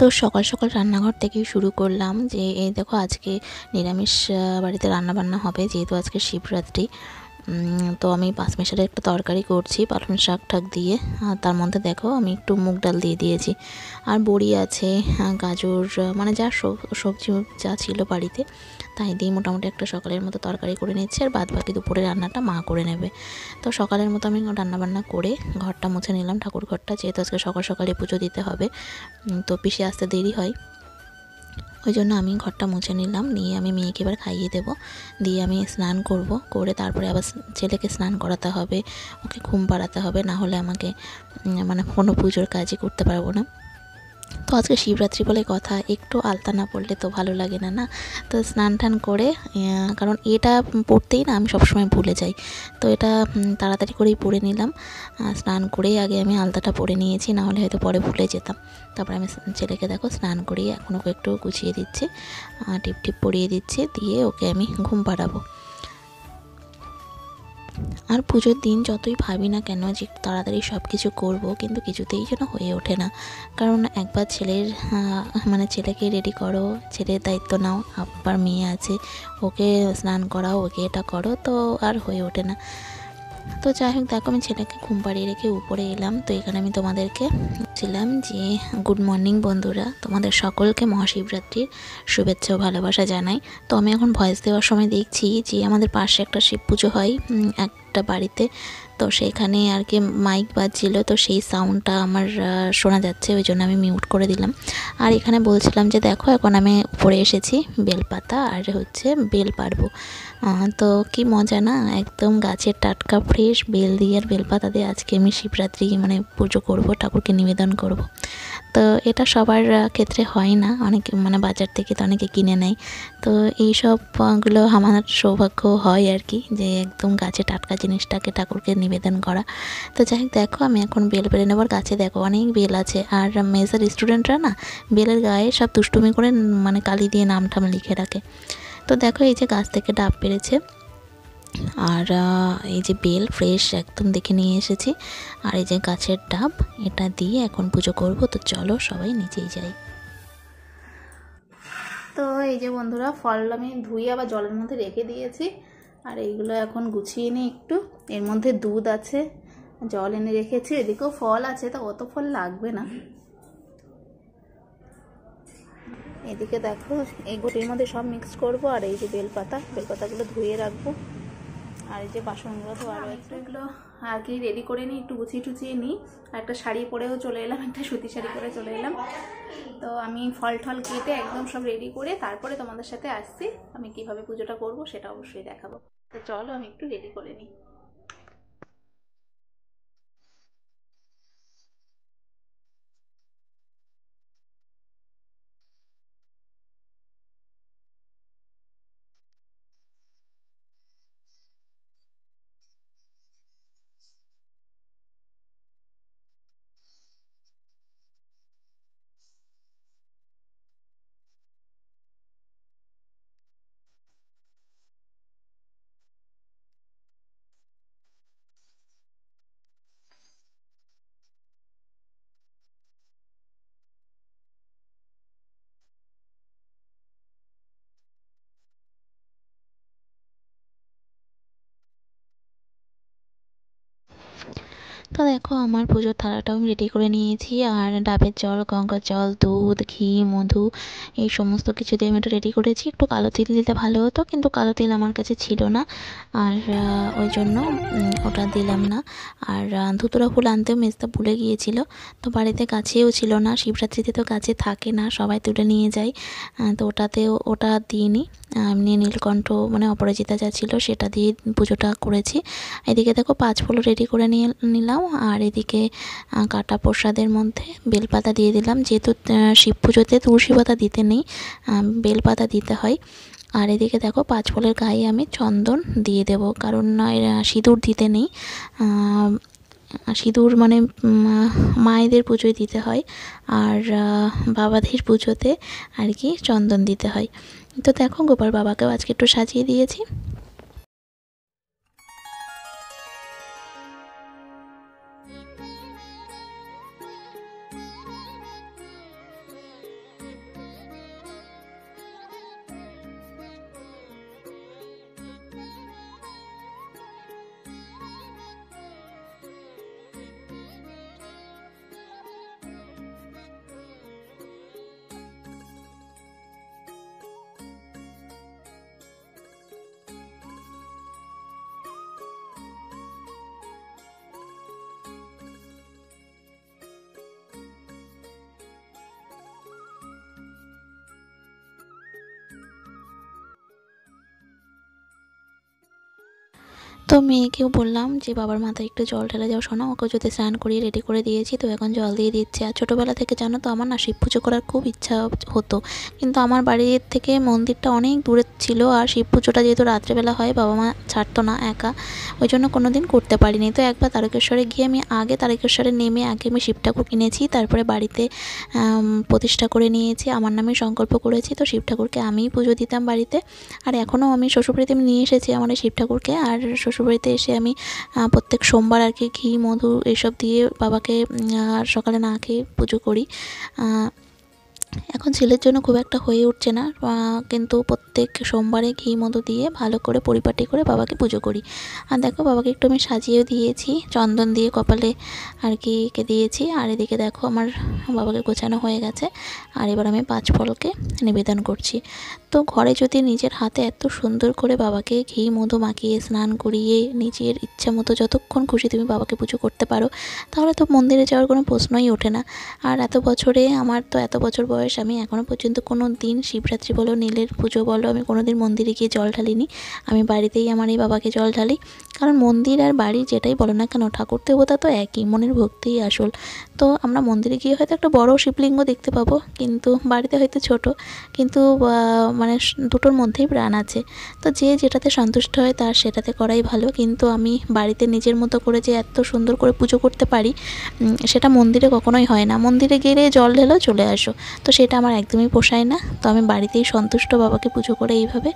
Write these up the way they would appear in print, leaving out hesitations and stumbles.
তো সকাল সকাল রান্নাঘর থেকেই শুরু করলাম যে এই দেখো আজকে নিরামিষ বাড়িতে রান্না বান্না হবে, যেহেতু আজকে শিবরাত্রি। তো আমি পাঁচমিশালি একটা তরকারি করছি পালং শাক ঠাক দিয়ে। তার মধ্যে দেখো আমি একটু মুগ ডাল দিয়ে দিয়েছি, আর বড়ি আছে, গাজর, মানে যা সবজি যা ছিল বাড়িতে তাই দিয়ে মোটামুটি একটা সকালের মতো তরকারি করে নিচ্ছি, আর বাদ বাকি দুপুরে রান্নাটা মা করে নেবে। তো সকালের মতো আমি রান্নাবান্না করে ঘরটা মুছে নিলাম, ঠাকুর ঘরটা, যেহেতু আজকে সকাল সকালে পুজো দিতে হবে। তো পিসে আসতে দেরি হয়, ওই জন্য আমি ঘরটা মুছে নিলাম, নিয়ে আমি মেয়েকে এবার খাইয়ে দেবো, দিয়ে আমি স্নান করব, করে তারপরে আবার ছেলেকে স্নান করাতে হবে, ওকে ঘুম পাড়াতে হবে, না হলে আমাকে মানে কোনো পুজোর কাজই করতে পারবো না। তো আজকে শিবরাত্রি বলে কথা, একটু আলতা না পড়লে তো ভালো লাগে না, না? তো স্নান টান করে, কারণ এটা পড়তেই না আমি সবসময় ভুলে যাই, তো এটা তাড়াতাড়ি করেই পরে নিলাম। স্নান করেই আগে আমি আলতাটা পরে নিয়েছি, না হলে হয়তো পরে ভুলে যেতাম। তারপরে আমি ছেলেকে দেখো স্নান করিয়ে এখন ওকে একটু গুছিয়ে দিচ্ছি, টিপ টিপ পরিয়ে দিচ্ছি, দিয়ে ওকে আমি ঘুম পাড়াবো। আর পুজোর দিন যতই ভাবি না কেন যে তাড়াতাড়ি সব কিছু করবো, কিন্তু কিছুতেই যেন হয়ে ওঠে না। কারণ একবার মানে ছেলেকে রেডি করো, ছেলের দায়িত্ব নাও, আবার মেয়ে আছে, ওকে স্নান করাও, ওকে এটা করো, তো আর হয়ে ওঠে না। তো যাই হোক, দেখো আমি ছেলেকে ঘুম পাড়িয়ে রেখে উপরে এলাম। তো এখানে আমি তোমাদেরকে বলছিলাম যে গুড মর্নিং বন্ধুরা, তোমাদের সকলকে মহাশিবরাত্রির শুভেচ্ছা ও ভালোবাসা জানাই। তো আমি এখন ভয়েস দেওয়ার সময় দেখছি যে আমাদের পাশে একটা শিব পুজো হয় একটা বাড়িতে, তো সেখানে আর কি মাইক বাজছিল, তো সেই সাউন্ডটা আমার শোনা যাচ্ছে, ওই জন্য আমি মিউট করে দিলাম। আর এখানে বলছিলাম যে দেখো এখন আমি উপরে এসেছি, বেলপাতা আর হচ্ছে বেল পারবো। তো কি মজা না, একদম গাছের টাটকা ফ্রেশ বেল দিয়ে আর বেলপাতা দিয়ে আজকে আমি শিবরাত্রি মানে পুজো করব, ঠাকুরকে নিবেদন করব। তো এটা সবার ক্ষেত্রে হয় না, অনেকে মানে বাজার থেকে তো অনেকে কিনে নেয়, তো এই সবগুলো আমার সৌভাগ্য হয় আর কি, যে একদম গাছে টাটকা জিনিসটাকে ঠাকুরকে নিবেদন করা। তো যাই হোক, দেখো আমি এখন বেল পেরে নেবার, গাছে দেখো অনেক বেল আছে, আর মেজর স্টুডেন্টরা না বেলের গায়ে সব দুষ্টুমি করে মানে কালি দিয়ে নাম টাম লিখে রাখে। তো দেখো এই যে গাছ থেকে ডাব পেরেছে, আর এই যে বেল ফ্রেশ একদম দেখে নিয়ে এসেছি, আর এই যে গাছের ডাব, এটা দিয়ে এখন পুজো করব। তো চলো সবাই নিচেই যাই। তো এই যে বন্ধুরা, ফল আমি ধুয়ে আবার জলের মধ্যে রেখে দিয়েছি, আর এইগুলো এখন গুছিয়ে নিই একটু। এর মধ্যে দুধ আছে, জল এনে রেখেছি, এদিকেও ফল আছে, তো অত ফল লাগবে না। এদিকে দেখো এই গোটির মধ্যে সব মিক্স করব, আর এই যে বেলপাতাগুলো ধুয়ে রাখবো, আর এই যে বাসনগুলো তো আরও এগুলো আর কি রেডি করে নিই, একটু গুছিয়ে টুছিয়ে নিই। আর একটা শাড়ি পরেও চলে এলাম, একটা সুতি শাড়ি পরে চলে এলাম। তো আমি ফল টল কেটে একদম সব রেডি করে তারপরে তোমাদের সাথে আসছি, আমি কিভাবে পুজোটা করব সেটা অবশ্যই দেখাবো। তো চলো আমি একটু রেডি করে নিই। তো দেখো আমার পুজোর থালাটাও আমি রেডি করে নিয়েছি, আর ডাবের জল, গঙ্গার জল, দুধ, ঘি, মধু, এই সমস্ত কিছু দিয়ে আমি এটা রেডি করেছি। একটু কালো তিল দিলে ভালো হতো, কিন্তু কালো তিল আমার কাছে ছিল না, আর ওই জন্য ওটা দিলাম না। আর ধুতুরা ফুল আনতেও মেজদা ভুলে গিয়েছিল, তো বাড়িতে গাছেও ছিল না, শিবরাত্রিতে তো গাছে থাকে না, সবাই তুলে নিয়ে যায়, তো ওটা দিইনি। এমনি নীলকণ্ঠ মানে অপরাজিতা যা ছিল সেটা দিয়ে পুজোটা করেছি। এদিকে দেখো 5 ফুল রেডি করে নিলাম, আর এদিকে কাটা প্রসাদের মধ্যে বেলপাতা দিয়ে দিলাম, যেহেতু শিব পুজোতে তুলসী পাতা দিতে নেই, বেলপাতা দিতে হয়। আর এদিকে দেখো 5 ফুলের গায়ে আমি চন্দন দিয়ে দেব, কারণ সিঁদুর দিতে নেই, সিঁদুর মানে মায়েদের পুজোয় দিতে হয়, আর বাবাদের পুজোতে আর কি চন্দন দিতে হয়। তো দেখো গোপাল বাবাকেও আজকে একটু সাজিয়ে দিয়েছি। তো মেয়েকেও বললাম যে বাবার মাথায় একটু জল ঢেলে যাও শোনা, ওকে যদি স্নান করিয়ে রেডি করে দিয়েছি, তো এখন জল দিয়ে দিচ্ছে। আর ছোটোবেলা থেকে জানো তো আমার না শিব পুজো করার খুব ইচ্ছা হতো, কিন্তু আমার বাড়ির থেকে মন্দিরটা অনেক দূরে ছিল, আর শিব পুজোটা যেহেতু রাত্রেবেলা হয় বাবা মা ছাড়তো না একা, ওই জন্য কোনো দিন করতে পারিনি। তো একবার তারকেশ্বরে গিয়ে আমি তারকেশ্বরে নেমে আগে আমি শিব ঠাকুর কিনেছি, তারপরে বাড়িতে প্রতিষ্ঠা করে নিয়েছি, আমার নামে সংকল্প করেছি। তো শিব ঠাকুরকে আমিই পুজো দিতাম বাড়িতে, আর এখনও আমি শ্বশুরবাড়িতে আমি নিয়ে এসেছি আমার এই শিব ঠাকুরকে। আর শ্বশুরবাড়িতে এসে আমি প্রত্যেক সোমবার আর কি ঘি মধু এসব দিয়ে বাবাকে সকালে না খেয়ে পুজো করি। এখন ছেলের জন্য খুব একটা হয়ে উঠছে না, কিন্তু প্রত্যেক সোমবারে ঘি মধু দিয়ে ভালো করে পরিপাটি করে বাবাকে পুজো করি। আর দেখো বাবাকে একটু আমি সাজিয়েও দিয়েছি, চন্দন দিয়ে কপালে আর কি এঁকে দিয়েছি। আর এদিকে দেখো আমার বাবাকে গোছানো হয়ে গেছে, আর এবার আমি 5 ফলকে নিবেদন করছি। তো ঘরে যদি নিজের হাতে এত সুন্দর করে বাবাকে ঘি মধু মাখিয়ে স্নান করিয়ে নিজের ইচ্ছা মতো যতক্ষণ খুশি তুমি বাবাকে পুজো করতে পারো, তাহলে তো মন্দিরে যাওয়ার কোনো প্রশ্নই ওঠে না। আর এত বছরে আমার তো এত বছর বয়স, আমি এখনও পর্যন্ত কোনো দিন শিবরাত্রি বলো নীলের পুজো বলো আমি কোনো দিন মন্দিরে গিয়ে জল ঢালিনি। আমি বাড়িতেই আমার এই বাবাকে জল ঢালি, কারণ মন্দির আর বাড়ি যেটাই বলো না কেন ঠাকুর দেবতা তো একই, মনের ভক্তিই আসল। তো আমরা মন্দিরে গিয়ে হয়তো একটা বড় শিবলিঙ্গ দেখতে পাবো, কিন্তু বাড়িতে হয়তো ছোট, কিন্তু মানে দুটোর মধ্যেই প্রাণ আছে। তো যে যেটাতে সন্তুষ্ট হয় তার সেটাতে করাই ভালো। কিন্তু আমি বাড়িতে নিজের মতো করে যে এত সুন্দর করে পুজো করতে পারি, সেটা মন্দিরে কখনোই হয় না। মন্দিরে গেলে জল ঢেলো চলে আসো, তো সেটা আমার একদমই পোষায় না। তো আমি বাড়িতেই সন্তুষ্ট বাবাকে পুজো করে এইভাবে,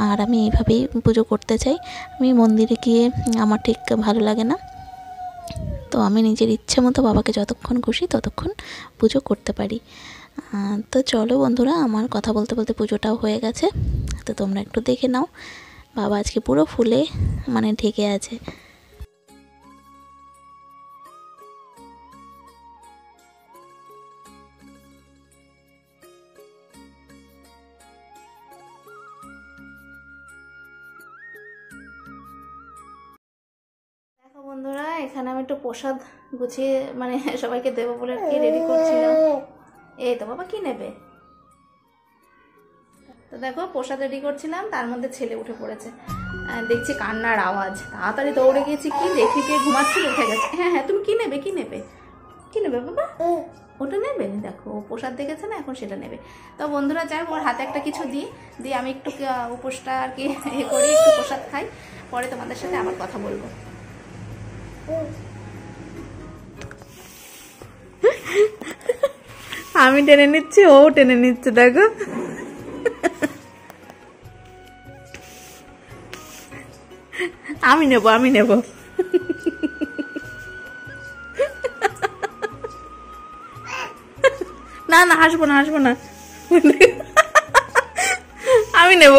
আর আমি এইভাবেই পুজো করতে চাই। আমি মন্দিরে গিয়ে আমার ঠিক ভালো লাগে না, তো আমি নিজের ইচ্ছে মতো বাবাকে যতক্ষণ খুশি ততক্ষণ পুজো করতে পারি। তো চলো বন্ধুরা, আমার কথা বলতে বলতে পুজোটাও হয়ে গেছে, তো তোমরা একটু দেখে নাও। বাবা আজকে পুরো ফুলে মানে ঢেকে আছে। দেখো বন্ধুরা, এখানে আমি একটু প্রসাদ গুছিয়ে মানে সবাইকে দেবো বলে কি রেডি করছিলাম। এই তো বাবা কি নেবে? তো দেখো প্রসাদ রেডি করছিলাম, তার মধ্যে ছেলে উঠে পড়েছে, দেখছি কান্নার আওয়াজ, তাড়াতাড়ি দৌড়ে গেছি, কি দেখি যে ঘুমাচ্ছিল উঠে গেছে। হ্যাঁ হ্যাঁ, তুমি কি নেবে কি নেবে কি নেবে বাবা? ওটা নেবে? দেখো ও প্রসাদ দেখেছে না, এখন সেটা নেবে। তো বন্ধুরা যাই, ওর হাতে একটা কিছু দিই, দিয়ে আমি একটু উপোসটা আর কি করি, একটু প্রসাদ খাই, পরে তোমাদের সাথে আবার কথা বলবো। আমি টেনে নিচ্ছি, ও টেনে নিচ্ছে, দেখো আমি নেব আমি নেব। না না, হাসবো না হাসবো না, আমি নেব।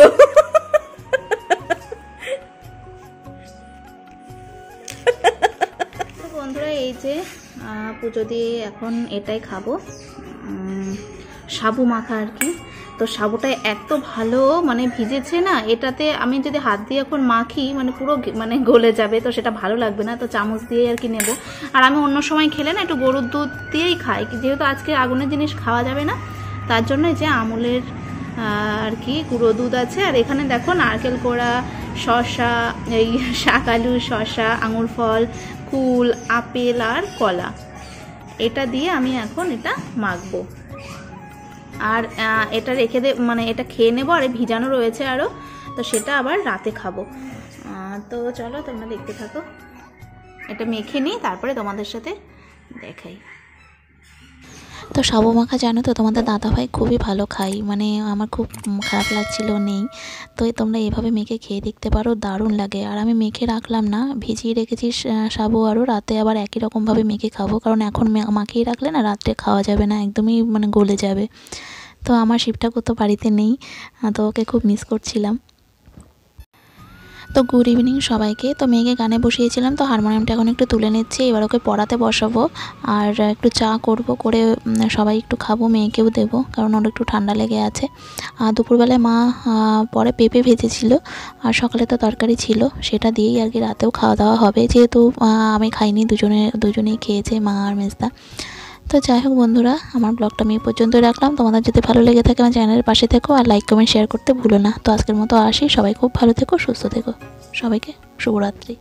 বন্ধুরা এই যে পুজো দিয়ে এখন এটাই খাবো, সাবু মাখা আর কি। তো সাবুটা এত ভালো মানে ভিজেছে না, এটাতে আমি যদি হাত দিয়ে এখন মাখি মানে পুরো মানে গলে যাবে, তো সেটা ভালো লাগবে না, তো চামচ দিয়ে আর কি নেব। আর আমি অন্য সময় খেলে না একটু গরুর দুধ দিয়েই খাই, যেহেতু আজকে আগুনের জিনিস খাওয়া যাবে না, তার জন্য যে আমুলের আর কি গুঁড়ো দুধ আছে। আর এখানে দেখো নারকেল কোড়া, শসা, এই শাকালু, শসা, আঙুর ফল, কুল, আপেল আর কলা, এটা দিয়ে আমি এখন এটা মাখবো। আর এটা রেখে মানে এটা খেয়ে নেবো, আর ভিজানো রয়েছে আরও, তো সেটা আবার রাতে খাবো। তো চলো তোমরা দেখতে থাকো, এটা মেখে নিই তারপরে তোমাদের সাথে দেখাই। তো সাবু মাখা জানো তো তোমাদের দাদাভাই খুবই ভালো খাই, মানে আমার খুব খারাপ লাগছিল নেই, তো তোমরা এইভাবে মেখে খেয়ে দেখতে পারো, দারুণ লাগে। আর আমি মেখে রাখলাম না, ভিজিয়ে রেখেছি সাবু, আরও রাতে আবার একই রকমভাবে মেখে খাবো, কারণ এখন মাখিয়ে রাখলে না রাত্রে খাওয়া যাবে না, একদমই মানে গলে যাবে। তো আমার শিব ঠাকুর তো বাড়িতে নেই, তো ওকে খুব মিস করছিলাম। তো গুড ইভিনিং সবাইকে। তো মেয়েকে গানে বসিয়েছিলাম, তো হারমোনিয়ামটা এখন একটু তুলে নিচ্ছি, এবার ওকে পড়াতে বসাবো, আর একটু চা করব, করে সবাই একটু খাবো, মেয়েকেও দেবো, কারণ ওর একটু ঠান্ডা লেগে আছে। আর দুপুরবেলায় মা পরে পেঁপে ভেজেছিল, আর সকালে তো তরকারি ছিল, সেটা দিয়েই আর কি রাতেও খাওয়া দাওয়া হবে, যেহেতু আমি খাইনি, দুজনেই খেয়েছে মা আর মেজদা। তো যাই হোক বন্ধুরা, আমার ব্লগটা আমি এই পর্যন্তই রাখলাম। তোমাদের যদি ভালো লেগে থাকে আমার চ্যানেলের পাশে থেকো আর লাইক কমেন্ট শেয়ার করতে ভুলো না। তো আজকের মতো আসি, সবাই খুব ভালো থেকো, সুস্থ থেকো। সবাইকে শুভরাত্রি।